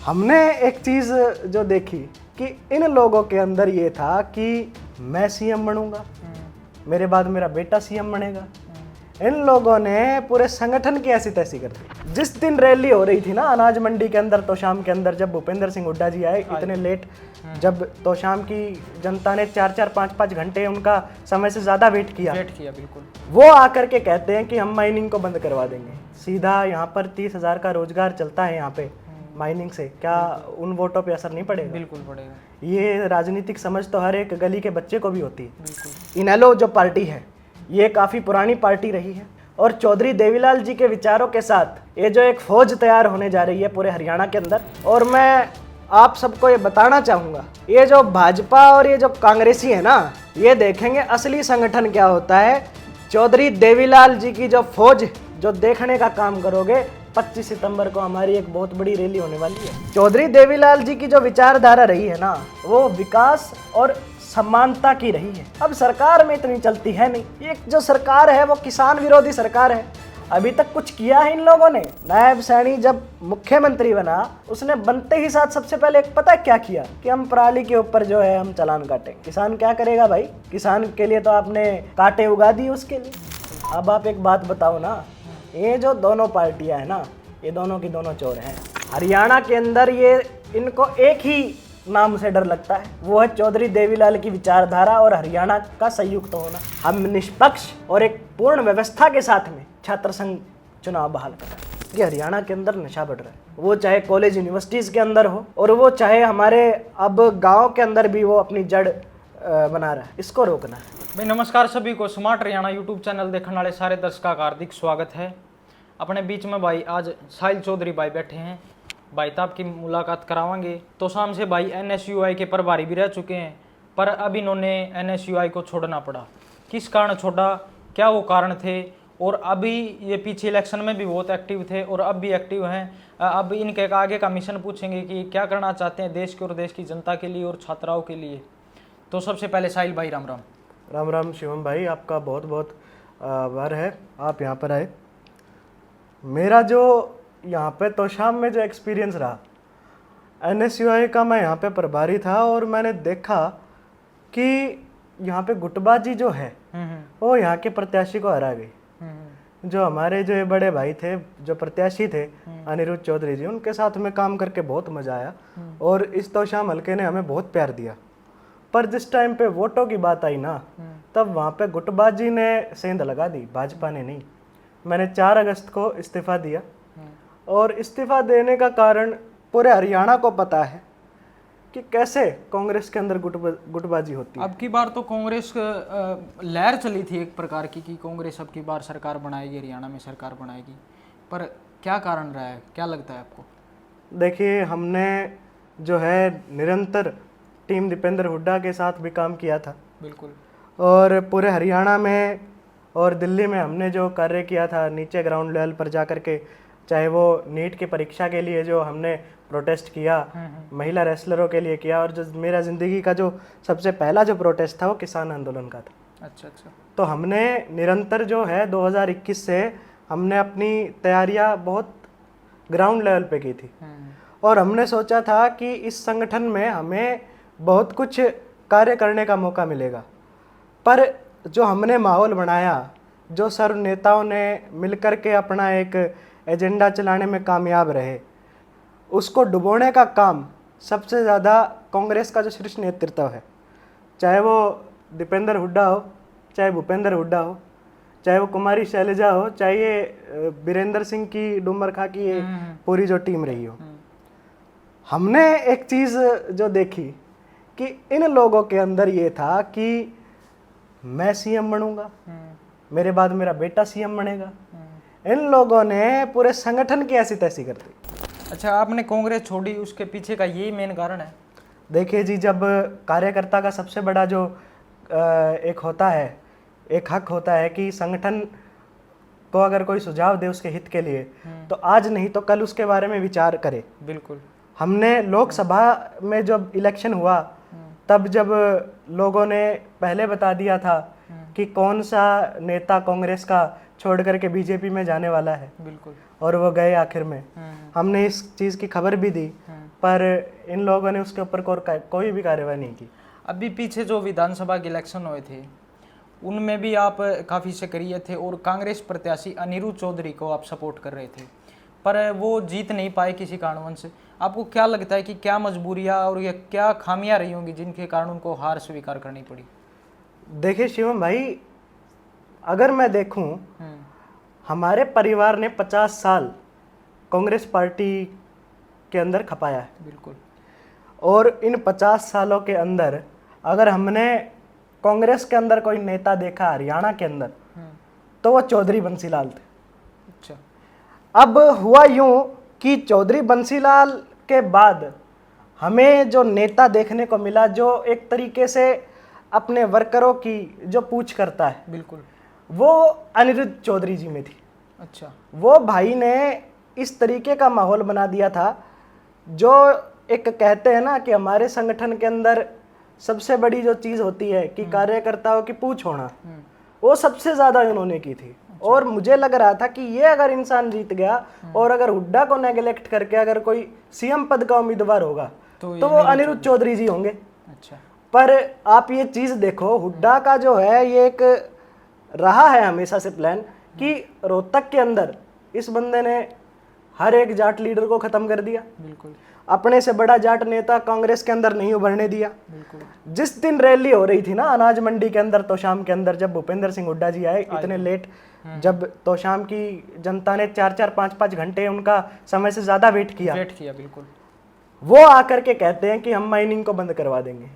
हमने एक चीज़ जो देखी कि इन लोगों के अंदर ये था कि मैं सीएम बनूंगा, मेरे बाद मेरा बेटा सीएम बनेगा। इन लोगों ने पूरे संगठन की ऐसी तैसी कर दी। जिस दिन रैली हो रही थी ना अनाज मंडी के अंदर, तो शाम के अंदर जब भूपेंद्र सिंह हुड्डा जी आए इतने लेट, जब तो शाम की जनता ने 4-4, 5-5 घंटे उनका समय से ज़्यादा वेट किया बिल्कुल। वो आकर के कहते हैं कि हम माइनिंग को बंद करवा देंगे। सीधा यहाँ पर 30,000 का रोजगार चलता है यहाँ पे माइनिंग से, क्या उन वोटों पे असर नहीं पड़ेगा? बिल्कुल पड़ेगा। ये राजनीतिक समझ तो हर एक गली के बच्चे को भी होती है। इनेलो जो पार्टी है ये काफ़ी पुरानी पार्टी रही है और चौधरी देवीलाल जी के विचारों के साथ ये जो एक फौज तैयार होने जा रही है पूरे हरियाणा के अंदर। और मैं आप सबको ये बताना चाहूँगा, ये जो भाजपा और ये जो कांग्रेसी है ना, ये देखेंगे असली संगठन क्या होता है। चौधरी देवीलाल जी की जो फौज जो देखने का काम करोगे, 25 सितंबर को हमारी एक बहुत बड़ी रैली होने वाली है। चौधरी देवीलाल जी की जो विचारधारा रही है ना, वो विकास और समानता की रही है। अब सरकार में इतनी चलती है नहीं, ये जो सरकार है वो किसान विरोधी सरकार है। अभी तक कुछ किया है इन लोगों ने? नायब सैनी जब मुख्यमंत्री बना, उसने बनते ही साथ सबसे पहले पता है क्या किया कि हम पराली के ऊपर जो है हम चालान काटेंगे। किसान क्या करेगा भाई? किसान के लिए तो आपने कांटे उगा दिए उसके लिए। अब आप एक बात बताओ ना, ये जो दोनों पार्टियां हैं ना, ये दोनों की दोनों चोर हैं। हरियाणा के अंदर ये इनको एक ही नाम से डर लगता है, वो है चौधरी देवीलाल की विचारधारा और हरियाणा का संयुक्त होना। हम निष्पक्ष और एक पूर्ण व्यवस्था के साथ में छात्र संघ चुनाव बहाल कर रहे हैं कि हरियाणा के अंदर नशा बढ़ रहा है, वो चाहे कॉलेज यूनिवर्सिटीज़ के अंदर हो और वो चाहे हमारे अब गाँव के अंदर भी वो अपनी जड़ बना रहा है। इसको रोकना है। भाई नमस्कार सभी को, स्मार्ट हरियाणा यूट्यूब चैनल देखने वाले सारे दर्शकों का हार्दिक स्वागत है। अपने बीच में भाई आज साहिल चौधरी भाई बैठे हैं, भाई साहब की मुलाकात करावांगे। तो शाम से भाई NSUI के प्रभारी भी रह चुके हैं, पर अब इन्होंने NSUI को छोड़ना पड़ा। किस कारण छोड़ा, क्या वो कारण थे, और अभी ये पीछे इलेक्शन में भी बहुत एक्टिव थे और अब भी एक्टिव हैं। अब इनके आगे का मिशन पूछेंगे कि क्या करना चाहते हैं देश के और देश की जनता के लिए और छात्राओं के लिए। तो सबसे पहले साहिल भाई राम राम। राम राम शिवम भाई, आपका बहुत बहुत आभार है आप यहाँ पर आए। मेरा जो यहाँ पे तो शाम में जो एक्सपीरियंस रहा NSUI का, मैं यहाँ पे प्रभारी था और मैंने देखा कि यहाँ पे गुटबाजी जो है वो यहाँ के प्रत्याशी को हरा गई। जो हमारे जो ये बड़े भाई थे, जो प्रत्याशी थे अनिरुद्ध चौधरी जी, उनके साथ में काम करके बहुत मज़ा आया और इस तोशाम हल्के ने हमें बहुत प्यार दिया। पर जिस टाइम पे वोटों की बात आई ना, तब वहाँ पे गुटबाजी ने सेंध लगा दी, भाजपा ने नहीं। मैंने 4 अगस्त को इस्तीफा दिया और इस्तीफा देने का कारण पूरे हरियाणा को पता है कि कैसे कांग्रेस के अंदर गुटबाजी होती है। अब की बार तो कांग्रेस लहर चली थी एक प्रकार की कि कांग्रेस अब की बार सरकार बनाएगी, हरियाणा में सरकार बनाएगी, पर क्या कारण रहा है, क्या लगता है आपको? देखिए, हमने जो है निरंतर टीम दीपेंद्र हुड्डा के साथ भी काम किया था। बिल्कुल। और पूरे हरियाणा में और दिल्ली में हमने जो कार्य किया था नीचे ग्राउंड लेवल पर जा कर के, चाहे वो नीट की परीक्षा के लिए जो हमने प्रोटेस्ट किया, महिला रेसलरों के लिए किया, और जो मेरा ज़िंदगी का जो सबसे पहला जो प्रोटेस्ट था वो किसान आंदोलन का था। अच्छा। तो हमने निरंतर जो है 2021 से हमने अपनी तैयारियां बहुत ग्राउंड लेवल पे की थी और हमने सोचा था कि इस संगठन में हमें बहुत कुछ कार्य करने का मौका मिलेगा। पर जो हमने माहौल बनाया, जो सर्व नेताओं ने मिलकर के अपना एक एजेंडा चलाने में कामयाब रहे, उसको डुबोने का काम सबसे ज़्यादा कांग्रेस का जो शीर्ष नेतृत्व है, चाहे वो दीपेंद्र हुड्डा हो, चाहे भूपेंद्र हुड्डा हो, चाहे वो कुमारी शैलजा हो, चाहे ये बीरेंद्र सिंह की डुमरखा की ये पूरी जो टीम रही हो। हमने एक चीज़ जो देखी कि इन लोगों के अंदर ये था कि मैं सीएम बनूंगा, मेरे बाद मेरा बेटा सीएम बनेगा। इन लोगों ने पूरे संगठन की ऐसी तैसी कर दी। अच्छा, आपने कांग्रेस छोड़ी, उसके पीछे का यही मेन कारण है? देखिए जी, जब कार्यकर्ता का सबसे बड़ा जो एक होता है, एक हक होता है कि संगठन को अगर कोई सुझाव दे उसके हित के लिए, तो आज नहीं तो कल उसके बारे में विचार करे। बिल्कुल। हमने लोकसभा में जब इलेक्शन हुआ, तब जब लोगों ने पहले बता दिया था कि कौन सा नेता कांग्रेस का छोड़ करके बीजेपी में जाने वाला है, बिल्कुल। और वो गए आखिर में। हमने इस चीज़ की खबर भी दी, पर इन लोगों ने उसके ऊपर कोई भी कार्रवाई नहीं की। अभी पीछे जो विधानसभा के इलेक्शन हुए थे उनमें भी आप काफ़ी सक्रिय थे और कांग्रेस प्रत्याशी अनिरुद्ध चौधरी को आप सपोर्ट कर रहे थे, पर वो जीत नहीं पाए किसी कारणवश। आपको क्या लगता है कि क्या मजबूरियां और या क्या खामियां रही होंगी जिनके कारण उनको हार स्वीकार करनी पड़ी? देखिए शिवम भाई, अगर मैं देखूं, हमारे परिवार ने 50 साल कांग्रेस पार्टी के अंदर खपाया है। बिल्कुल। और इन 50 सालों के अंदर अगर हमने कांग्रेस के अंदर कोई नेता देखा हरियाणा के अंदर, तो वो चौधरी बंसीलाल थे। अच्छा। अब हुआ यूं कि चौधरी बंसीलाल के बाद हमें जो नेता देखने को मिला जो एक तरीके से अपने वर्करों की जो पूछ करता है, बिल्कुल, वो अनिरुद्ध चौधरी जी में थी। अच्छा। वो भाई ने इस तरीके का माहौल बना दिया था, जो एक कहते हैं ना कि हमारे संगठन के अंदर सबसे बड़ी जो चीज़ होती है कि कार्यकर्ताओं की पूछ होना, वो सबसे ज़्यादा इन्होंने की थी। और मुझे लग रहा था कि ये अगर इंसान जीत गया और अगर हुड्डा को नेगलेक्ट करके अगर कोई सीएम पद का उम्मीदवार होगा तो वो अनिरुद्ध चौधरी जी होंगे। अच्छा। पर आप ये चीज़ देखो, हुड्डा का जो है ये एक रहा है हमेशा से प्लान कि रोहतक के अंदर इस बंदे ने हर एक जाट लीडर को खत्म कर दिया। बिल्कुल। अपने से बड़ा जाट नेता कांग्रेस के अंदर नहीं उभरने दिया। बिल्कुल। जिस दिन रैली हो रही थी ना अनाज मंडी के अंदर, तो शाम के अंदर जब भूपेंद्र सिंह हुड्डा जी आए इतने लेट, जब तो शाम की जनता ने 4-4, 5-5 घंटे उनका समय से ज्यादा वेट किया। बिल्कुल। वो आकर के कहते हैं कि हम माइनिंग को बंद करवा देंगे।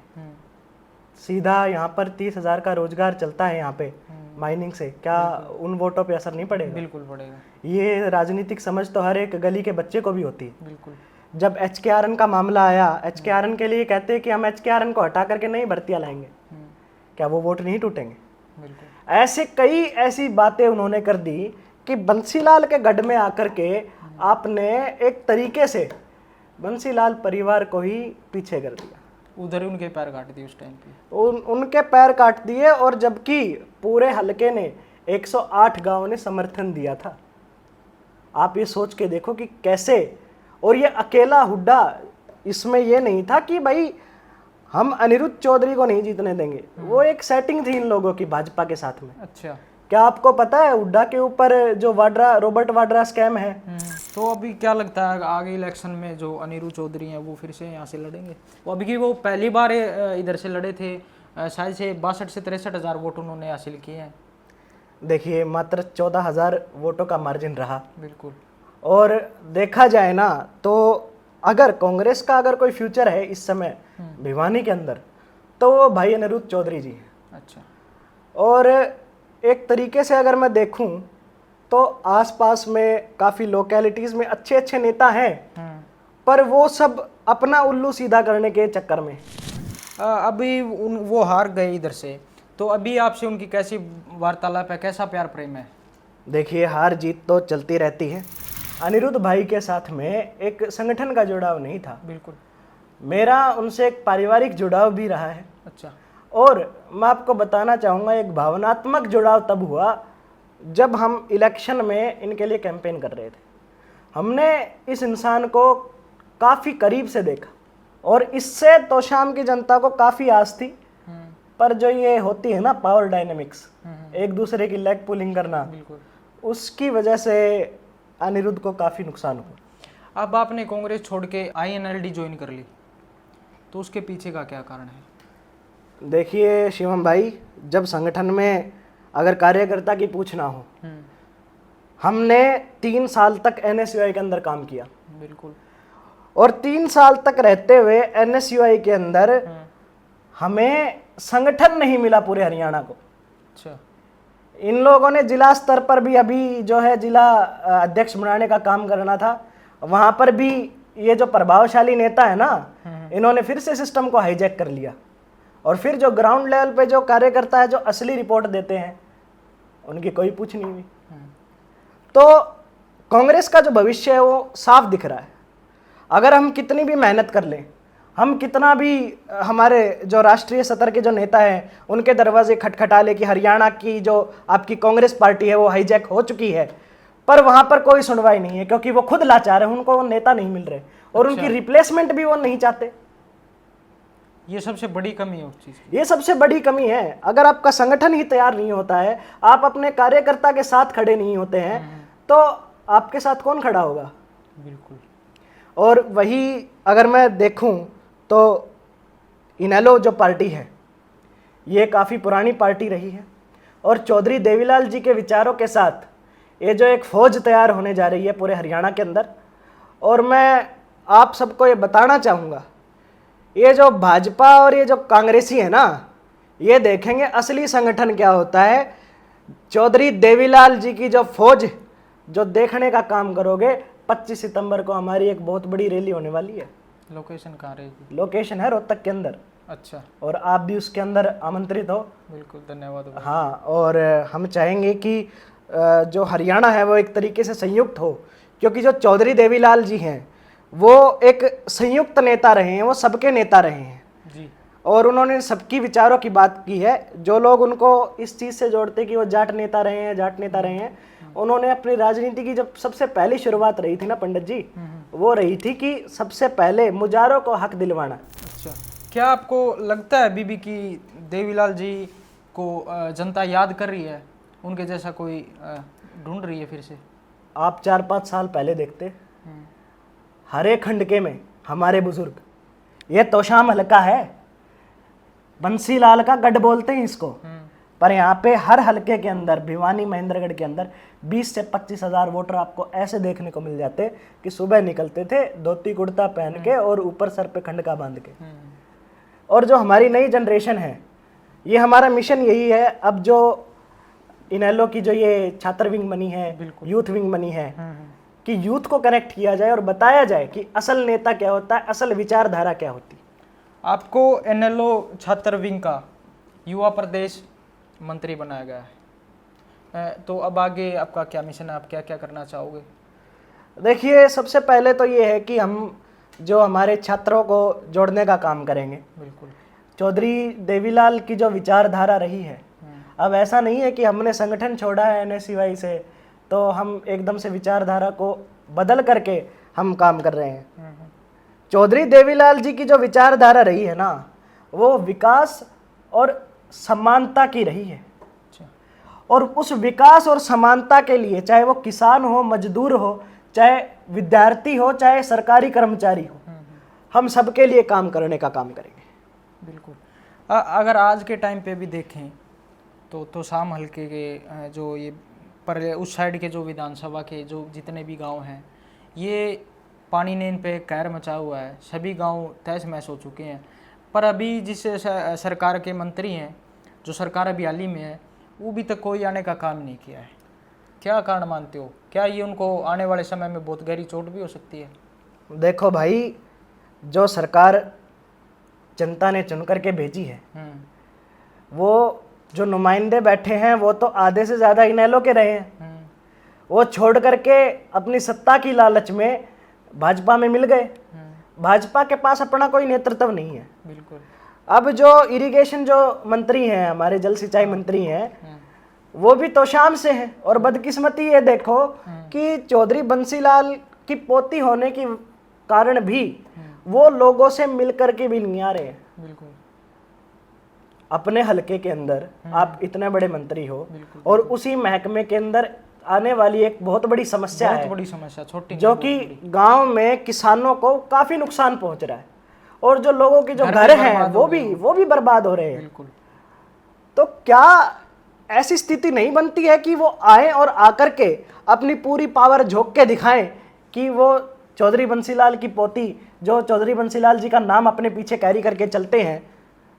सीधा यहाँ पर 30,000 का रोजगार चलता है यहाँ पे माइनिंग से, क्या उन वोटों पे असर नहीं पड़ेगा? बिल्कुल पड़ेगा। ये राजनीतिक समझ तो हर एक गली के बच्चे को भी होती है। बिल्कुल। जब HKRN का मामला आया, HKRN के लिए कहते हैं कि हम HKRN को हटा करके नई भर्तियां लाएंगे, क्या वो वोट नहीं टूटेंगे? बिल्कुल। ऐसे कई ऐसी बातें उन्होंने कर दी कि बंसीलाल के गढ़ में आकर के आपने एक तरीके से बंसीलाल परिवार को ही पीछे कर दिया। उधर उनके पैर काट दिए उस टाइम पे। उनके पैर काट दिए, और जबकि पूरे हलके ने 108 गांव ने समर्थन दिया था। आप ये सोच के देखो कि कैसे, और ये अकेला हुड्डा, इसमें ये नहीं था कि भाई हम अनिरुद्ध चौधरी को नहीं जीतने देंगे, वो एक सेटिंग थी इन लोगों की भाजपा के साथ में। अच्छा। क्या आपको पता है हुड्डा के ऊपर जो रॉबर्ट वाड्रा स्कैम है? तो अभी क्या लगता है आगे इलेक्शन में जो अनिरुद्ध चौधरी हैं वो फिर से यहाँ से लड़ेंगे? वो अभी की वो पहली बार इधर से लड़े थे, शायद से 62 से 63 हज़ार वोट उन्होंने हासिल किए हैं। देखिए, मात्र 14,000 वोटों का मार्जिन रहा। बिल्कुल। और देखा जाए ना तो अगर कांग्रेस का अगर कोई फ्यूचर है इस समय भिवानी के अंदर, तो वो भाई अनिरुद्ध चौधरी जी हैं। अच्छा। और एक तरीके से अगर मैं देखूं तो आसपास में काफ़ी लोकेलिटीज़ में अच्छे अच्छे नेता हैं, पर वो सब अपना उल्लू सीधा करने के चक्कर में। अभी वो हार गए इधर से, तो अभी आपसे उनकी कैसी वार्तालाप है, कैसा प्यार प्रेम है? देखिए, हार जीत तो चलती रहती है। अनिरुद्ध भाई के साथ में एक संगठन का जुड़ाव नहीं था। बिल्कुल। मेरा उनसे एक पारिवारिक जुड़ाव भी रहा है। अच्छा। और मैं आपको बताना चाहूँगा, एक भावनात्मक जुड़ाव तब हुआ जब हम इलेक्शन में इनके लिए कैंपेन कर रहे थे। हमने इस इंसान को काफ़ी करीब से देखा, और इससे तोशाम की जनता को काफ़ी आस थी। पर जो ये होती है ना पावर डायनेमिक्स, एक दूसरे की लेग पुलिंग करना, उसकी वजह से अनिरुद्ध को काफ़ी नुकसान हुआ। अब आपने कांग्रेस छोड़ के INLD ज्वाइन कर ली, तो उसके पीछे का क्या कारण है? देखिए शिवम भाई, जब संगठन में अगर कार्यकर्ता की पूछ ना हो, हमने 3 साल तक NSUI के अंदर काम किया। बिल्कुल। और 3 साल तक रहते हुए NSUI के अंदर हमें संगठन नहीं मिला पूरे हरियाणा को। अच्छा। इन लोगों ने जिला स्तर पर भी अभी जो है जिला अध्यक्ष बनाने का काम करना था, वहाँ पर भी ये जो प्रभावशाली नेता है ना, इन्होंने फिर से सिस्टम को हाईजैक कर लिया। और फिर जो ग्राउंड लेवल पे जो कार्यकर्ता है, जो असली रिपोर्ट देते हैं, उनकी कोई पूछ नहीं हुई। तो कांग्रेस का जो भविष्य है वो साफ दिख रहा है। अगर हम कितनी भी मेहनत कर लें, हम कितना भी हमारे जो राष्ट्रीय स्तर के जो नेता हैं उनके दरवाजे खटखटा ले कि हरियाणा की जो आपकी कांग्रेस पार्टी है वो हाईजैक हो चुकी है, पर वहां पर कोई सुनवाई नहीं है, क्योंकि वो खुद लाचार है, उनको वो नेता नहीं मिल रहे और उनकी रिप्लेसमेंट भी वो नहीं चाहते। ये सबसे बड़ी कमी है उस चीज की। ये सबसे बड़ी कमी है। अगर आपका संगठन ही तैयार नहीं होता है, आप अपने कार्यकर्ता के साथ खड़े नहीं होते हैं, तो आपके साथ कौन खड़ा होगा? बिल्कुल। और वही अगर मैं देखूं तो इनेलो जो पार्टी है ये काफ़ी पुरानी पार्टी रही है और चौधरी देवीलाल जी के विचारों के साथ ये जो एक फौज तैयार होने जा रही है पूरे हरियाणा के अंदर। और मैं आप सबको ये बताना चाहूँगा, ये जो भाजपा और ये जो कांग्रेसी है ना, ये देखेंगे असली संगठन क्या होता है। चौधरी देवीलाल जी की जो फौज जो देखने का काम करोगे, 25 सितंबर को हमारी एक बहुत बड़ी रैली होने वाली है। लोकेशन कहाँ रहेगी? लोकेशन है रोहतक के अंदर। अच्छा। और आप भी उसके अंदर आमंत्रित हो। बिल्कुल, धन्यवाद भाई। हाँ, और हम चाहेंगे कि जो हरियाणा है वो एक तरीके से संयुक्त हो, क्योंकि जो चौधरी देवीलाल जी हैं वो एक संयुक्त नेता रहे हैं, वो सबके नेता रहे हैं जी। और उन्होंने सबकी विचारों की बात की है। जो लोग उनको इस चीज़ से जोड़ते कि वो जाट नेता रहे हैं, जाट नेता रहे हैं, उन्होंने अपनी राजनीति की जब सबसे पहली शुरुआत रही थी ना पंडित जी, वो रही थी कि सबसे पहले मुजारों को हक दिलवाना। अच्छा, क्या आपको लगता है बीबी की देवीलाल जी को जनता याद कर रही है? उनके जैसा कोई ढूंढ रही है फिर से? आप 4-5 साल पहले देखते, हरे खंडके में हमारे बुजुर्ग, ये तोशाम हलका है, बंसीलाल का गढ़ बोलते हैं इसको, पर यहाँ पे हर हलके के अंदर, भिवानी महेंद्रगढ़ के अंदर 20 से 25 हज़ार वोटर आपको ऐसे देखने को मिल जाते कि सुबह निकलते थे धोती कुर्ता पहन के और ऊपर सर पे खंडका बांध के। और जो हमारी नई जनरेशन है, ये हमारा मिशन यही है, अब जो इनेलो की जो ये छात्र विंग बनी है, यूथ विंग बनी है, कि यूथ को कनेक्ट किया जाए और बताया जाए कि असल नेता क्या होता है, असल विचारधारा क्या होती है। आपको एनएलओ छात्र विंग का युवा प्रदेश मंत्री बनाया गया है, तो अब आगे आपका क्या मिशन है? आप क्या क्या करना चाहोगे? देखिए, सबसे पहले तो ये है कि हम जो हमारे छात्रों को जोड़ने का काम करेंगे। बिल्कुल। चौधरी देवीलाल की जो विचारधारा रही है, अब ऐसा नहीं है कि हमने संगठन छोड़ा है एनएसयूआई से तो हम एकदम से विचारधारा को बदल करके हम काम कर रहे हैं। चौधरी देवीलाल जी की जो विचारधारा रही है ना, वो विकास और समानता की रही है। और उस विकास और समानता के लिए, चाहे वो किसान हो, मजदूर हो, चाहे विद्यार्थी हो, चाहे सरकारी कर्मचारी हो, हम सबके लिए काम करने का काम करेंगे। बिल्कुल। अगर आज के टाइम पे भी देखें तो शाम हल्के के जो ये पर उस साइड के जो विधानसभा के जो जितने भी गांव हैं, ये पानी ने इन पे कहर मचा हुआ है। सभी गांव तहस महस हो चुके हैं। पर अभी जिस सरकार के मंत्री हैं, जो सरकार अभी हाल ही में है, वो भी तक कोई आने का काम नहीं किया है। क्या कारण मानते हो? क्या ये उनको आने वाले समय में बहुत गहरी चोट भी हो सकती है? देखो भाई, जो सरकार जनता ने चुन करके भेजी है, वो जो नुमाइंदे बैठे हैं वो तो आधे से ज़्यादा इनेलो के रहे हैं। वो छोड़ करके अपनी सत्ता की लालच में भाजपा में मिल गए। भाजपा के पास अपना कोई नेतृत्व नहीं है। बिल्कुल। अब जो इरिगेशन जो मंत्री हैं, हमारे जल सिंचाई मंत्री हैं, वो भी तोशाम से हैं। और बदकिस्मती ये देखो कि चौधरी बंसीलाल की पोती होने के कारण भी वो लोगों से मिलकर के भी नहीं आ रहे हैं। बिल्कुल। अपने हलके के अंदर आप इतने बड़े मंत्री हो और उसी महकमे के अंदर आने वाली एक बहुत बड़ी समस्या है, बड़ी समस्या, छोटी जो कि गांव में किसानों को काफी नुकसान पहुंच रहा है और जो लोगों के जो घर हैं वो भी बर्बाद हो रहे हैं। बिल्कुल। तो क्या ऐसी स्थिति नहीं बनती है कि वो आए और आकर के अपनी पूरी पावर झोंक के दिखाएं कि वो चौधरी बंसीलाल की पोती, जो चौधरी बंसीलाल जी का नाम अपने पीछे कैरी करके चलते हैं,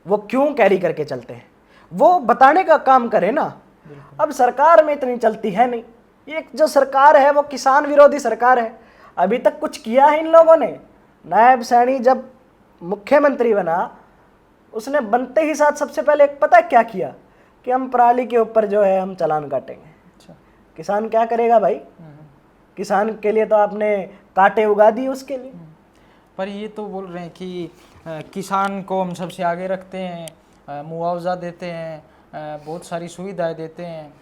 वो क्यों कैरी करके चलते हैं, वो बताने का काम करे ना। अब सरकार में इतनी चलती है नहीं। ये जो सरकार है वो किसान विरोधी सरकार है। अभी तक कुछ किया है इन लोगों ने। नायब सैनी जब मुख्यमंत्री बना, उसने बनते ही साथ सबसे पहले पता है क्या किया कि हम पराली के ऊपर जो है हम चालान काटेंगे। अच्छा। किसान क्या करेगा भाई? किसान के लिए तो आपने कांटे उगा दिए उसके लिए। पर ये तो बोल रहे हैं कि किसान को हम सबसे आगे रखते हैं, मुआवजा देते हैं, बहुत सारी सुविधाएं देते हैं,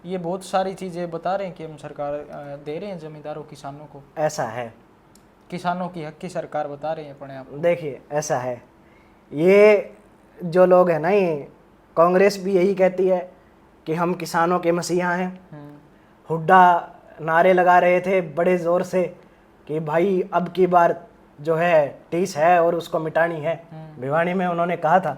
ये बहुत सारी चीज़ें बता रहे हैं कि हम सरकार दे रहे हैं जमींदारों किसानों को। ऐसा है, किसानों की हक की सरकार बता रही है अपने आप। देखिए ऐसा है, ये जो लोग हैं ना, ये कांग्रेस भी यही कहती है कि हम किसानों के मसीहा हैं। हुड्डा नारे लगा रहे थे बड़े ज़ोर से कि भाई अब की बार जो है टीस है और उसको मिटानी है, भिवानी में उन्होंने कहा था।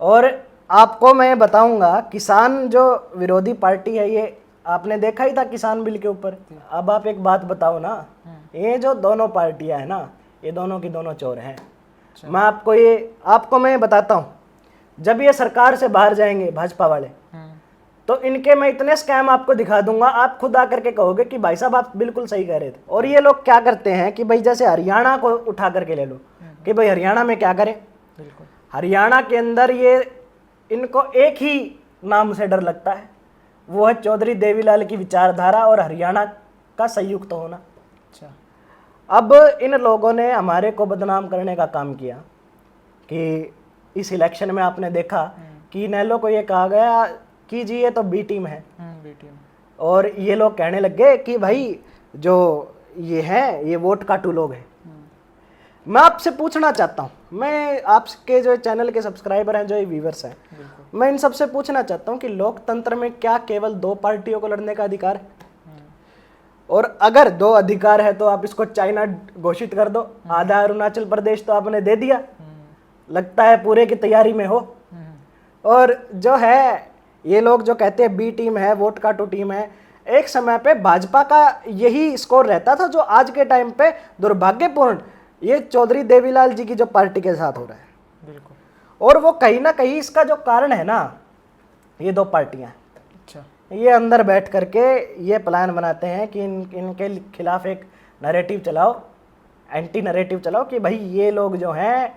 और आपको मैं बताऊंगा, किसान जो विरोधी पार्टी है, ये आपने देखा ही था किसान बिल के ऊपर। अब आप एक बात बताओ ना, ये जो दोनों पार्टियां हैं ना, ये दोनों की दोनों चोर हैं। मैं आपको मैं बताता हूँ, जब ये सरकार से बाहर जाएंगे भाजपा वाले, तो इनके मैं इतने स्कैम आपको दिखा दूंगा, आप खुद आकर के कहोगे कि भाई साहब आप बिल्कुल सही कह रहे थे। और ये लोग क्या करते हैं कि भाई जैसे हरियाणा को उठा करके ले लो कि भाई हरियाणा में क्या करें। हरियाणा के अंदर ये इनको एक ही नाम से डर लगता है, वो है चौधरी देवीलाल की विचारधारा और हरियाणा का संयुक्त होना। अच्छा, अब इन लोगों ने हमारे को बदनाम करने का काम किया कि इस इलेक्शन में आपने देखा कि इनेलो को ये कहा गया कि जी ये तो बी टीम है, बी टीम, और ये लोग कहने लग गए कि भाई जो ये हैं ये वोट काटू लोग हैं। मैं आपसे पूछना चाहता हूँ, मैं आपके जो चैनल के सब्सक्राइबर हैं, जो ये व्यूवर्स हैं, मैं इन सबसे पूछना चाहता हूँ कि लोकतंत्र में क्या केवल 2 पार्टियों को लड़ने का अधिकार है? और अगर 2 अधिकार है तो आप इसको चाइना घोषित कर दो। आधा अरुणाचल प्रदेश तो आपने दे दिया, लगता है पूरे की तैयारी में हो। और जो है ये लोग जो कहते हैं बी टीम है, वोट काटू टीम है, एक समय पे भाजपा का यही स्कोर रहता था, जो आज के टाइम पे दुर्भाग्यपूर्ण ये चौधरी देवीलाल जी की जो पार्टी के साथ हो रहा है। बिल्कुल। और वो कहीं ना कहीं इसका जो कारण है ना, ये 2 पार्टियां, अच्छा, ये अंदर बैठ करके ये प्लान बनाते हैं कि इनके खिलाफ एक नैरेटिव चलाओ, एंटी नैरेटिव चलाओ कि भाई ये लोग जो हैं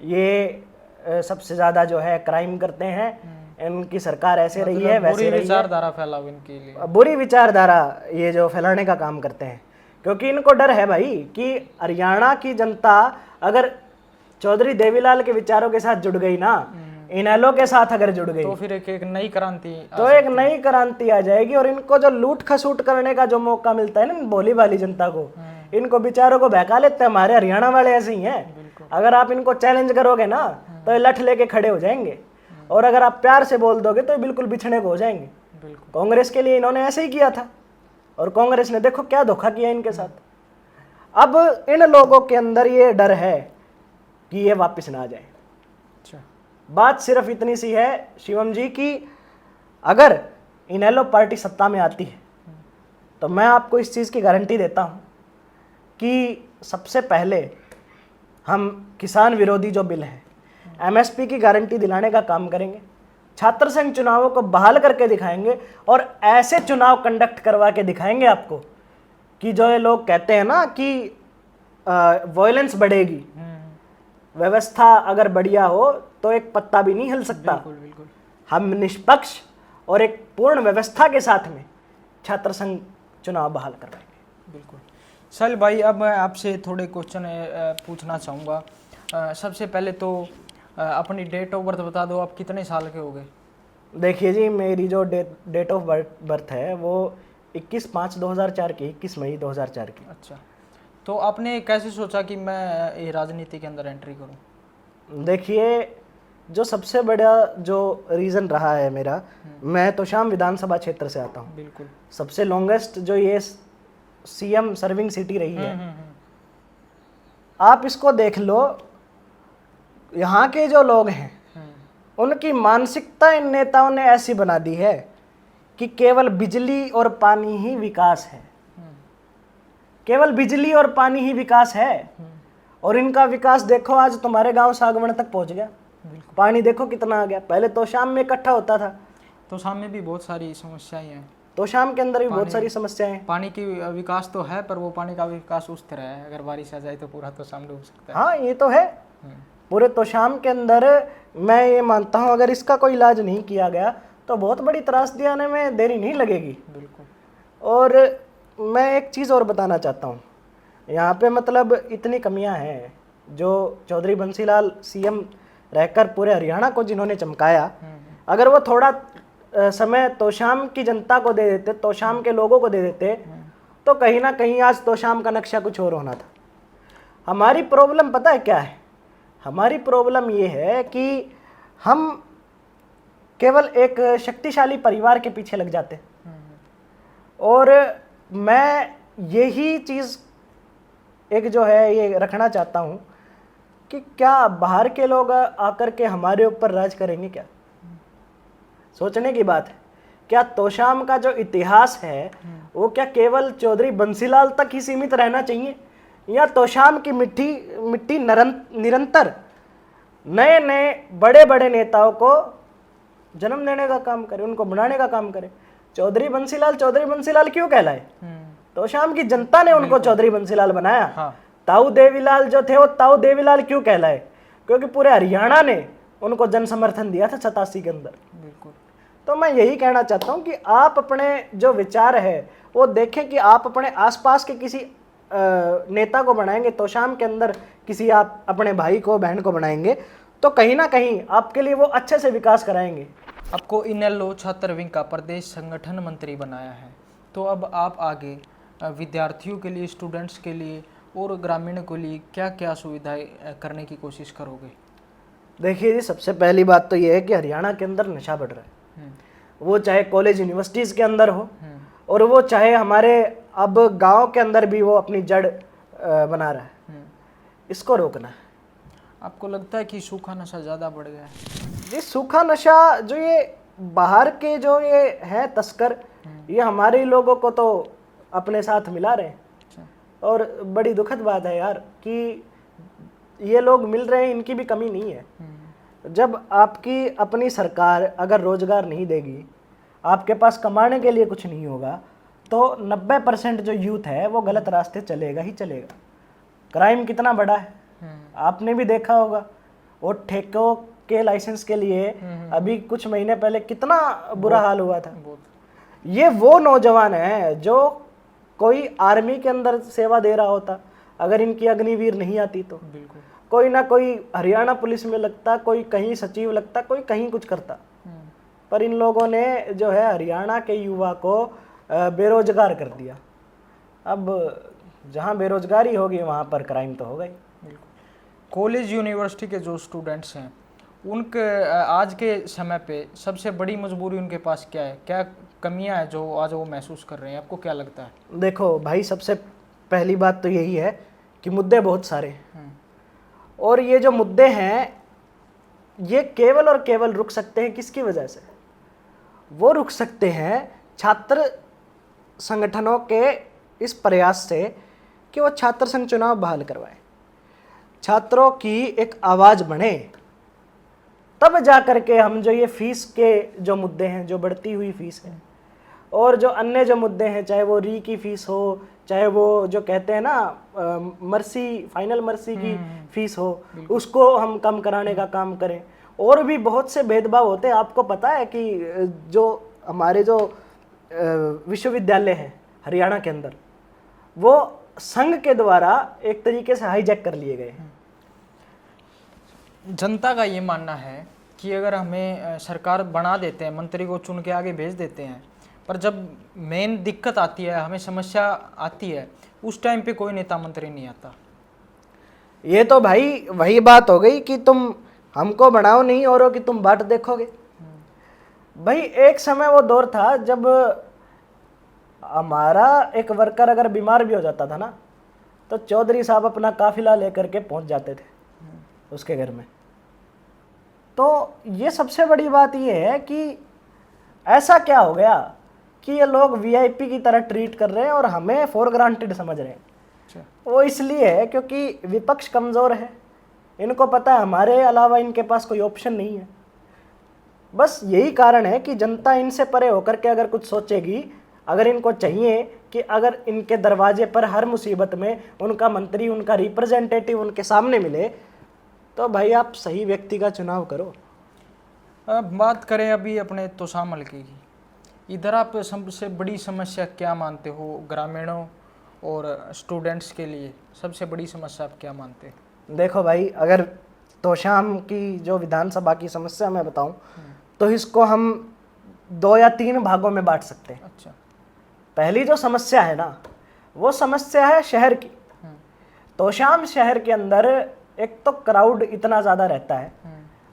ये सबसे ज़्यादा जो है क्राइम करते हैं, इनकी सरकार ऐसे रही है वैसे रही है। बुरी विचारधारा फैलाओ इनके लिए, बुरी विचारधारा ये जो फैलाने का काम करते हैं, क्योंकि इनको डर है भाई कि हरियाणा की जनता अगर चौधरी देवीलाल के विचारों के साथ जुड़ गई ना, इनेलो के साथ अगर जुड़ गई, तो फिर एक नई क्रांति एक नई क्रांति आ जाएगी। और इनको जो लूट खसूट करने का जो मौका मिलता है ना भोली भाली जनता को, इनको विचारों को बहका लेते हैं। हमारे हरियाणा वाले ऐसे ही हैं, अगर आप इनको चैलेंज करोगे ना तो ये लठ लेके खड़े हो जाएंगे, और अगर आप प्यार से बोल दोगे तो बिल्कुल बिछड़े को हो जाएंगे। कांग्रेस के लिए इन्होंने ऐसे ही किया था, और कांग्रेस ने देखो क्या धोखा किया इनके साथ। अब इन लोगों के अंदर ये डर है कि ये वापस ना आ जाए। अच्छा, बात सिर्फ इतनी सी है शिवम जी की अगर इनेलो पार्टी सत्ता में आती है तो मैं आपको इस चीज़ की गारंटी देता हूं कि सबसे पहले हम किसान विरोधी जो बिल है, एमएसपी की गारंटी दिलाने का काम करेंगे, छात्र संघ चुनावों को बहाल करके दिखाएंगे, और ऐसे चुनाव कंडक्ट करवा के दिखाएंगे आपको कि जो ये लोग कहते हैं ना कि वायलेंस बढ़ेगी, व्यवस्था अगर बढ़िया हो तो एक पत्ता भी नहीं हिल सकता। बिल्कुल। हम निष्पक्ष और एक पूर्ण व्यवस्था के साथ में छात्र संघ चुनाव बहाल करवाएंगे। बिल्कुल। चल भाई, अब मैं आपसे थोड़े क्वेश्चन पूछना चाहूँगा। सबसे पहले तो अपनी डेट ऑफ बर्थ बता दो, आप कितने साल के हो गए? देखिए जी, मेरी जो डेट ऑफ बर्थ है वो 21/5/2004 की, 21 मई 2004 की। अच्छा, तो आपने कैसे सोचा कि मैं ये राजनीति के अंदर एंट्री करूं? देखिए, जो सबसे बड़ा जो रीज़न रहा है मेरा, मैं तोशाम विधानसभा क्षेत्र से आता हूं। बिल्कुल। सबसे लॉन्गेस्ट जो ये सीएम सर्विंग सिटी रही है। आप इसको देख लो, यहाँ के जो लोग हैं उनकी मानसिकता इन नेताओं ने ऐसी बना दी है कि केवल बिजली और पानी ही विकास है, केवल बिजली और पानी ही विकास है। और इनका विकास देखो, आज तुम्हारे गांव सागवन तक पहुंच गया, पानी देखो कितना आ गया। पहले तो शाम में इकट्ठा होता था, तो शाम में भी बहुत सारी समस्याएं हैं, तो शाम के अंदर भी बहुत सारी समस्याएं हैं। पानी की विकास तो है, पर वो पानी का विकास उस तरह है, अगर बारिश आ जाए तो पूरा तो शाम डूब सकता है। हाँ, ये तो है। पूरे तो शाम के अंदर मैं ये मानता हूँ अगर इसका कोई इलाज नहीं किया गया तो बहुत बड़ी त्रासदी आने में देरी नहीं लगेगी। बिल्कुल। और मैं एक चीज़ और बताना चाहता हूँ, यहाँ पे मतलब इतनी कमियां हैं जो चौधरी बंसीलाल सीएम रहकर पूरे हरियाणा को जिन्होंने चमकाया, अगर वो थोड़ा समय तोशाम की जनता को दे देते, तोशाम के लोगों को दे देते, तो कहीं ना कहीं आज तोशाम का नक्शा कुछ और होना था। हमारी प्रॉब्लम पता है क्या है? हमारी प्रॉब्लम ये है कि हम केवल एक शक्तिशाली परिवार के पीछे लग जाते हैं। और मैं यही चीज़ एक जो है ये रखना चाहता हूँ कि क्या बाहर के लोग आकर के हमारे ऊपर राज करेंगे क्या? सोचने की बात है। क्या तोशाम का जो इतिहास है वो क्या केवल चौधरी बंसीलाल तक ही सीमित रहना चाहिए, या तोशाम की मिट्टी निरंतर नए नए बड़े बड़े नेताओं को जन्म देने का काम करे, उनको बनाने का काम करे? चौधरी बंसीलाल क्यों कहलाए? तोशाम की जनता ने उनको चौधरी बंसीलाल बनाया। हाँ। ताऊ देवीलाल जो थे वो ताऊ देवीलाल क्यों कहलाए? क्योंकि पूरे हरियाणा ने उनको जन समर्थन दिया था 87 के अंदर। बिल्कुल। तो मैं यही कहना चाहता हूँ कि आप अपने जो विचार है वो देखें कि आप अपने आसपास के किसी नेता को बनाएंगे, तोशाम के अंदर किसी आप अपने भाई को बहन को बनाएंगे, तो कहीं ना कहीं आपके लिए वो अच्छे से विकास कराएंगे। आपको इनेलो छात्र विंग का प्रदेश संगठन मंत्री बनाया है, तो अब आप आगे विद्यार्थियों के लिए, स्टूडेंट्स के लिए और ग्रामीणों के लिए क्या क्या सुविधाएं करने की कोशिश करोगे? देखिए जी, सबसे पहली बात तो ये है कि हरियाणा के अंदर नशा बढ़ रहा है। वो चाहे कॉलेज यूनिवर्सिटीज़ के अंदर हो, और वो चाहे हमारे अब गांव के अंदर भी वो अपनी जड़ बना रहा है। इसको रोकना है। आपको लगता है कि सूखा नशा ज़्यादा बढ़ गया है? जी, सूखा नशा जो ये बाहर के जो ये है तस्कर, ये हमारे ही लोगों को तो अपने साथ मिला रहे हैं। और बड़ी दुखद बात है यार कि ये लोग मिल रहे हैं, इनकी भी कमी नहीं है। जब आपकी अपनी सरकार अगर रोजगार नहीं देगी, आपके पास कमाने के लिए कुछ नहीं होगा, तो 90% जो यूथ है वो गलत रास्ते चलेगा ही चलेगा। क्राइम कितना बड़ा है आपने भी देखा होगा। वो ठेकों के लाइसेंस के लिए अभी कुछ महीने पहले कितना बुरा हाल हुआ था। ये वो नौजवान है जो कोई आर्मी के अंदर सेवा दे रहा होता, अगर इनकी अग्निवीर नहीं आती तो बिल्कुल कोई ना कोई हरियाणा पुलिस में लगता, कोई कहीं सचिव लगता, कोई कहीं कुछ करता। पर इन लोगों ने जो है हरियाणा के युवा को बेरोजगार कर दिया। अब जहाँ बेरोजगारी होगी वहाँ पर क्राइम तो होगा ही। कॉलेज यूनिवर्सिटी के जो स्टूडेंट्स हैं उनके आज के समय पे सबसे बड़ी मजबूरी उनके पास क्या है? क्या कमियां हैं जो आज वो महसूस कर रहे हैं? आपको क्या लगता है? देखो भाई, सबसे पहली बात तो यही है कि मुद्दे बहुत सारे हैं, और ये जो मुद्दे हैं ये केवल और केवल रुक सकते हैं किसकी वजह से? वो रुक सकते हैं छात्र संगठनों के इस प्रयास से कि वो छात्र संघ चुनाव बहाल करवाएं, छात्रों की एक आवाज़ बने, तब जा कर के हम जो ये फीस के जो मुद्दे हैं, जो बढ़ती हुई फीस है, और जो अन्य जो मुद्दे हैं, चाहे वो री की फीस हो, चाहे वो जो कहते हैं ना मर्सी, फाइनल मर्सी की फीस हो, उसको हम कम कराने का काम करें। और भी बहुत से भेदभाव होते हैं। आपको पता है कि जो हमारे जो विश्वविद्यालय हैं हरियाणा के अंदर, वो संघ के द्वारा एक तरीके से हाईजैक कर लिए गए हैं। जनता का ये मानना है कि अगर हमें सरकार बना देते हैं, मंत्री को चुन के आगे भेज देते हैं, पर जब मेन दिक्कत आती है, हमें समस्या आती है, उस टाइम पे कोई नेता मंत्री नहीं आता। ये तो भाई वही बात हो गई कि तुम हमको बनाओ नहीं, औरों की तुम बाट देखोगे। भाई एक समय वो दौर था जब हमारा एक वर्कर अगर बीमार भी हो जाता था ना, तो चौधरी साहब अपना काफिला लेकर के पहुंच जाते थे उसके घर में। तो ये सबसे बड़ी बात ये है कि ऐसा क्या हो गया कि ये लोग वीआईपी की तरह ट्रीट कर रहे हैं और हमें फॉर ग्रांटेड समझ रहे हैं। वो इसलिए है क्योंकि विपक्ष कमज़ोर है, इनको पता है हमारे अलावा इनके पास कोई ऑप्शन नहीं है। बस यही कारण है कि जनता इनसे परे होकर के अगर कुछ सोचेगी, अगर इनको चाहिए कि अगर इनके दरवाजे पर हर मुसीबत में उनका मंत्री, उनका रिप्रेजेंटेटिव उनके सामने मिले, तो भाई आप सही व्यक्ति का चुनाव करो। अब बात करें अभी अपने तोशाम हल्के की, इधर आप सबसे बड़ी समस्या क्या मानते हो ग्रामीणों और स्टूडेंट्स के लिए सबसे बड़ी समस्या आप क्या मानते हैं? देखो भाई, अगर तोशाम की जो विधानसभा की समस्या मैं बताऊं तो इसको हम 2 या 3 भागों में बांट सकते हैं। अच्छा। पहली जो समस्या है ना, वो समस्या है शहर की। तोशाम शहर के अंदर एक तो क्राउड इतना ज़्यादा रहता है,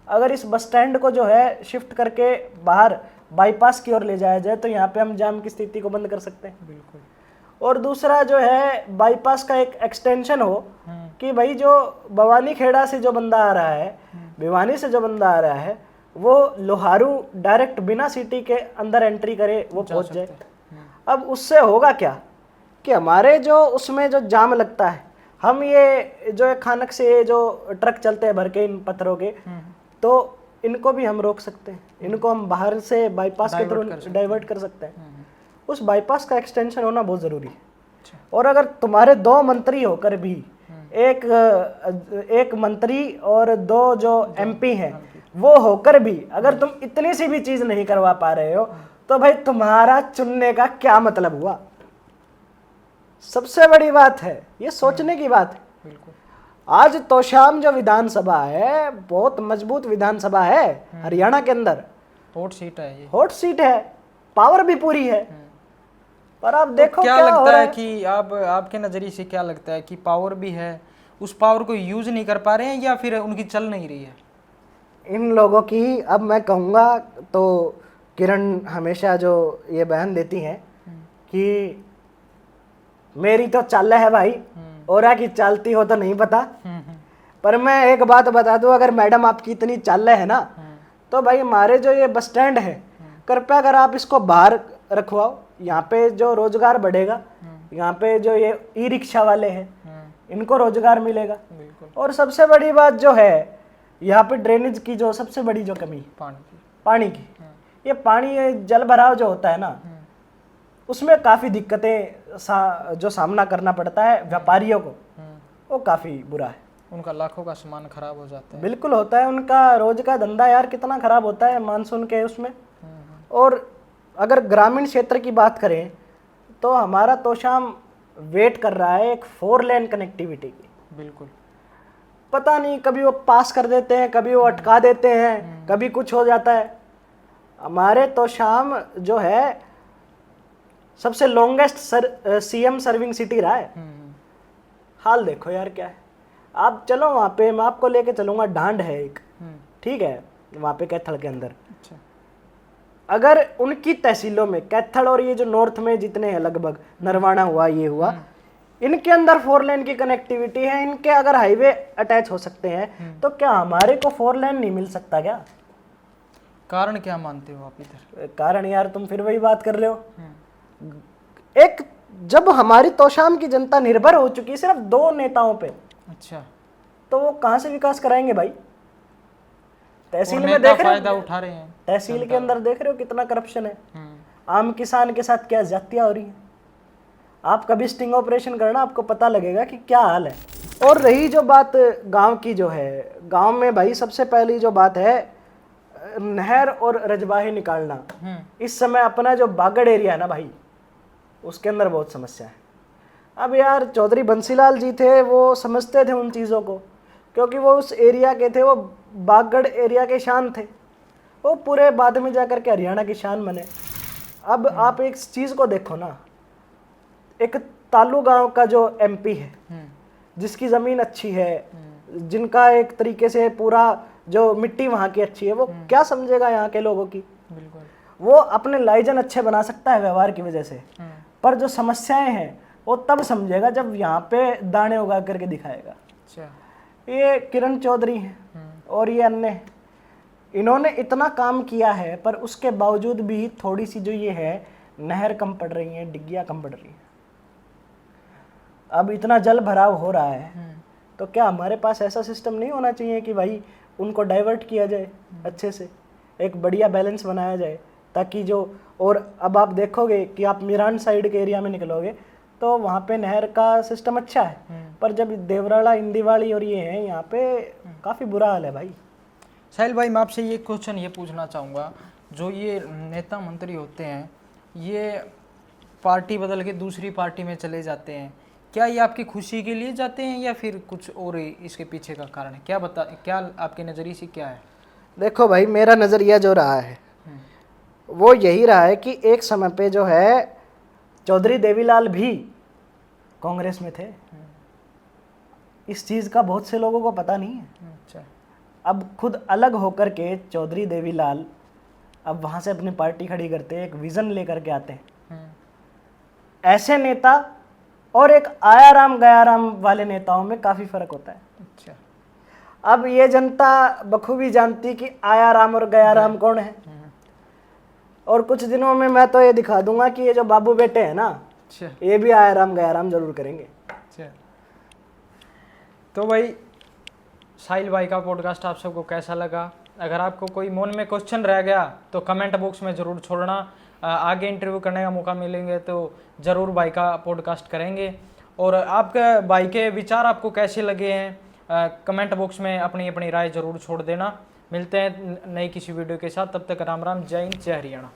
अगर इस बस स्टैंड को जो है शिफ्ट करके बाहर बाईपास की ओर ले जाया जाए तो यहाँ पे हम जाम की स्थिति को बंद कर सकते हैं। बिल्कुल। और दूसरा जो है, बाईपास का एक एक्सटेंशन हो कि भाई जो भवानी खेड़ा से जो बंदा आ रहा है, भिवानी से जो बंदा आ रहा है, वो लोहारू डायरेक्ट बिना सिटी के अंदर एंट्री करे वो पहुंच जाए। अब उससे होगा क्या कि हमारे जो उसमें जो जाम लगता है, हम ये जो खानक से जो ट्रक चलते हैं भर के इन पत्थरों के, तो इनको भी हम रोक सकते हैं। इनको हम बाहर से बाईपास के थ्रू डाइवर्ट कर सकते हैं। उस बाईपास का एक्सटेंशन होना बहुत ज़रूरी है। और अगर तुम्हारे 2 मंत्री होकर भी एक मंत्री और 2 जो एमपी हैं वो होकर भी अगर तुम इतनी सी भी चीज़ नहीं करवा पा रहे हो तो भाई तुम्हारा चुनने का क्या मतलब हुआ? सबसे बड़ी बात है, ये सोचने की बात है। बिल्कुल। आज तोशाम जो विधानसभा है बहुत मजबूत विधानसभा है, हरियाणा के अंदर हॉट सीट है, ये हॉट सीट है, पावर भी पूरी है। पर आप देखो तो क्या हो लगता रहा है कि आपके नजरिए से क्या लगता है कि पावर भी है, उस पावर को यूज नहीं कर पा रहे हैं या फिर उनकी चल नहीं रही है? इन लोगों की, अब मैं कहूँगा तो किरण हमेशा जो ये बयान देती हैं कि मेरी तो चाल है भाई, और की चालती हो तो नहीं पता। पर मैं एक बात बता दूं, अगर मैडम आपकी इतनी चाल है ना, तो भाई हमारे जो ये बस स्टैंड है, कृपया अगर आप इसको बाहर रखवाओ, यहाँ पे जो रोजगार बढ़ेगा, यहाँ पे जो ये ई रिक्शा वाले हैं इनको रोजगार मिलेगा। और सबसे बड़ी बात जो है, यहाँ पे ड्रेनेज की जो सबसे बड़ी जो कमी, पानी की, ये पानी, ये जल भराव जो होता है ना, उसमें काफ़ी दिक्कतें जो सामना करना पड़ता है व्यापारियों को, वो काफ़ी बुरा है। उनका लाखों का सामान खराब हो जाता है। बिल्कुल होता है, उनका रोज का धंधा यार कितना खराब होता है मानसून के उसमें। और अगर ग्रामीण क्षेत्र की बात करें तो हमारा तोशाम वेट कर रहा है एक 4 लेन कनेक्टिविटी की। बिल्कुल। पता नहीं कभी वो पास कर देते हैं, कभी वो अटका देते हैं, कभी कुछ हो जाता है। हमारे तोशाम जो है सबसे लॉन्गेस्ट सीएम सर्विंग सिटी रहा है। हाल देखो यार क्या है। आप चलो वहाँ पे, मैं आपको लेके चलूँगा, डांड है एक, ठीक है, वहाँ पे कैथल के अंदर। अच्छा। अगर उनकी तहसीलों में, कैथल और ये जो नॉर्थ में जितने हैं लगभग, नरवाना हुआ, ये हुआ, इनके अंदर 4 लेन की कनेक्टिविटी है, इनके अगर हाईवे अटैच हो सकते हैं तो क्या हमारे को 4 लेन नहीं मिल सकता क्या? कारण क्या मानते हो आप इधर? कारण यार तुम फिर वही बात कर रहे हो। एक जब हमारी तोशाम की जनता निर्भर हो चुकी है सिर्फ 2 नेताओं पे, अच्छा, तो वो कहां से विकास कराएंगे भाई? तहसील में नेता देख रहे फायदा हो, उठा रहे हैं। तहसील के अंदर देख रहे हो कितना करप्शन है। आम किसान के साथ क्या ज्यादतियां हो रही है। आप कभी स्टिंग ऑपरेशन करना, आपको पता लगेगा कि क्या हाल है। और रही जो बात गांव की जो है, गांव में भाई सबसे पहली जो बात है, नहर और रजबाहे निकालना। इस समय अपना जो बागड़ एरिया है ना भाई, उसके अंदर बहुत समस्या है। अब यार चौधरी बंसीलाल जी थे, वो समझते थे उन चीज़ों को, क्योंकि वो उस एरिया के थे, वो बागड़ एरिया के शान थे, वो पूरे बाद में जाकर के हरियाणा की शान बने। अब आप एक चीज़ को देखो ना, एक तालू गांव का जो एमपी है, जिसकी ज़मीन अच्छी है, जिनका एक तरीके से पूरा जो मिट्टी वहाँ की अच्छी है, वो क्या समझेगा यहाँ के लोगों की? बिल्कुल। वो अपने लाइजन अच्छे बना सकता है व्यवहार की वजह से, पर जो समस्याएं हैं वो तब समझेगा जब यहाँ पे दाने उगा करके दिखाएगा। अच्छा। ये किरण चौधरी हैं और ये अन्य, इन्होंने इतना काम किया है, पर उसके बावजूद भी थोड़ी सी जो ये है, नहर कम पड़ रही है, डिग्गियाँ कम पड़ रही हैं। अब इतना जल भराव हो रहा है, तो क्या हमारे पास ऐसा सिस्टम नहीं होना चाहिए कि भाई उनको डाइवर्ट किया जाए, अच्छे से एक बढ़िया बैलेंस बनाया जाए, ताकि जो, और अब आप देखोगे कि आप मीरान साइड के एरिया में निकलोगे तो वहाँ पे नहर का सिस्टम अच्छा है, पर जब देवराला, इंदिवाड़ी और ये हैं, यहाँ पे काफ़ी बुरा हाल है भाई। साहिल भाई, मैं आपसे ये क्वेश्चन ये पूछना चाहूँगा, जो ये नेता मंत्री होते हैं, ये पार्टी बदल के दूसरी पार्टी में चले जाते हैं, क्या ये आपकी खुशी के लिए जाते हैं या फिर कुछ और ही इसके पीछे का कारण है? क्या आपके नज़रिए से क्या है? देखो भाई, मेरा नज़रिया जो रहा है वो यही रहा है कि एक समय पे जो है चौधरी देवीलाल भी कांग्रेस में थे। इस चीज़ का बहुत से लोगों को पता नहीं है। अच्छा। अब खुद अलग होकर के चौधरी देवीलाल अब वहाँ से अपनी पार्टी खड़ी करते हैं, एक विज़न लेकर के आते हैं। ऐसे नेता और एक आया राम गया राम वाले नेताओं में काफ़ी फ़र्क होता है। अच्छा। अब ये जनता बखूबी जानती कि आया राम और गया राम कौन है। और कुछ दिनों में मैं तो ये दिखा दूंगा कि ये जो बाबू बेटे हैं ना, अच्छा। ये भी आया राम गया राम जरूर करेंगे। अच्छा। तो भाई साहिल भाई का पॉडकास्ट आप सबको कैसा लगा? अगर आपको कोई मन में क्वेश्चन रह गया तो कमेंट बॉक्स में ज़रूर छोड़ना। आगे इंटरव्यू करने का मौका मिलेंगे तो ज़रूर भाई का पॉडकास्ट करेंगे। और आपके भाई के विचार आपको कैसे लगे हैं कमेंट बॉक्स में अपनी अपनी राय ज़रूर छोड़ देना। मिलते हैं नई किसी वीडियो के साथ, तब तक राम राम, जय हिंद, जय हरियाणा।